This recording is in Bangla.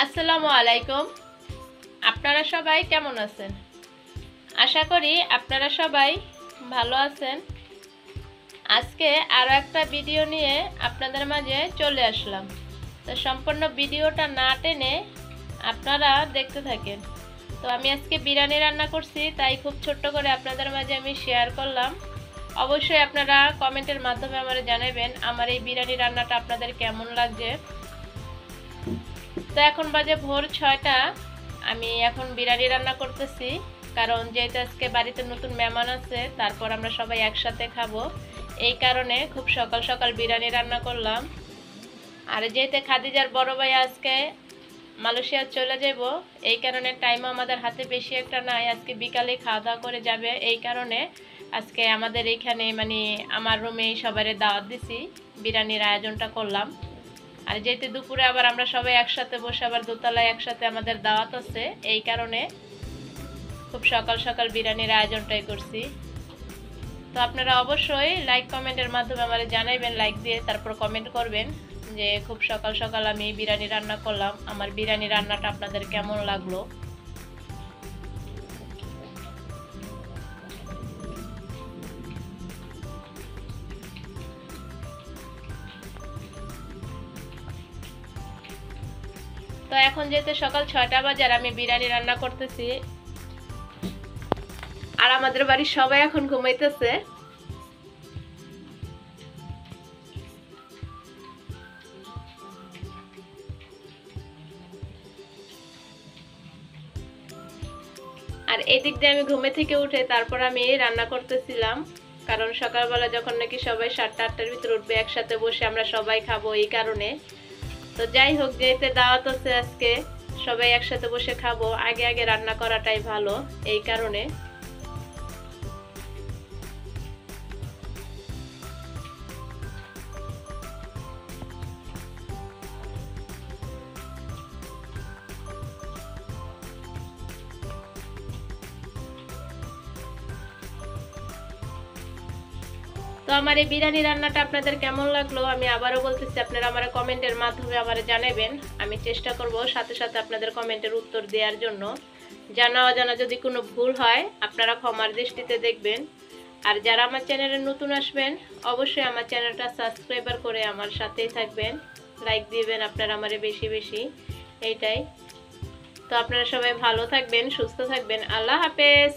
আসসালামু আলাইকুম। আপনারা সবাই কেমন আছেন? আশা করি আপনারা সবাই ভালো আছেন। আজকে আরও একটা ভিডিও নিয়ে আপনাদের মাঝে চলে আসলাম। তো সম্পূর্ণ ভিডিওটা না টেনে আপনারা দেখতে থাকেন। তো আমি আজকে বিরিয়ানি রান্না করছি, তাই খুব ছোট্ট করে আপনাদের মাঝে আমি শেয়ার করলাম। অবশ্যই আপনারা কমেন্টের মাধ্যমে আমাকে জানাবেন আমার এই বিরিয়ানি রান্নাটা আপনাদের কেমন লাগছে। তো এখন বাজে ভোর 6টা। আমি এখন বিরিয়ানি রান্না করতেছি, কারণ যেহেতু আজকে বাড়িতে নতুন মেহমান আছে, তারপর আমরা সবাই একসাথে খাবো, এই কারণে খুব সকাল সকাল বিরিয়ানি রান্না করলাম। আর যেহেতু খাদিজার বড় ভাই আজকে মালয়েশিয়া চলে যাব, এই কারণে টাইমও আমাদের হাতে বেশি একটা নাই। আজকে বিকালে খাওয়া দাওয়া করে যাবে, এই কারণে আজকে আমাদের এইখানে আমার রুমে সবারে দাওয়াত দিছি, বিরিয়ানির আয়োজনটা করলাম। আর যেহেতু দুপুরে আবার আমরা সবাই একসাথে বসে আবার দোতলায় একসাথে আমাদের দাওয়াত আছে, এই কারণে খুব সকাল সকাল বিরিয়ানির আয়োজনটাই করছি। তো আপনারা অবশ্যই লাইক কমেন্টের মাধ্যমে আমাকে জানাইবেন, লাইক দিয়ে তারপর কমেন্ট করবেন যে খুব সকাল সকাল আমি বিরিয়ানি রান্না করলাম, আমার বিরিয়ানি রান্নাটা আপনাদের কেমন লাগলো। তো এখন যেহেতু সকাল 6টা বাজে আর আমি বিরিয়ানি রান্না করতেছি, আর আমাদের বাড়ির সবাই এখন ঘুমাইতেছে। আর এই দিক দিয়ে আমি ঘুমে থেকে উঠে তারপর আমি রান্না করতেছিলাম, কারণ সকালবেলা যখন নাকি সবাই 7টা 8টার ভিতরে উঠবে, একসাথে বসে আমরা সবাই খাবো, এই কারণে। তো যাই হোক, যেহেতু দাওয়াত আছে আজকে, সবাই একসাথে বসে খাবো, আগে আগে রান্না করাটাই ভালো, এই কারণে। তো আমার এই বিরিয়ানি রান্নাটা আপনাদের কেমন লাগলো আমি আবারও বলতেছি, আপনারা আমার কমেন্টের মাধ্যমে আমারে জানাবেন। আমি চেষ্টা করব সাথে সাথে আপনাদের কমেন্টের উত্তর দেওয়ার জন্য। জানা অজানা যদি কোনো ভুল হয় আপনারা ক্ষমার দৃষ্টিতে দেখবেন। আর যারা আমার চ্যানেলে নতুন আসবেন, অবশ্যই আমার চ্যানেলটা সাবস্ক্রাইবার করে আমার সাথেই থাকবেন, লাইক দিবেন আপনারা আমারে বেশি বেশি, এইটাই। তো আপনারা সবাই ভালো থাকবেন, সুস্থ থাকবেন। আল্লাহ হাফেজ।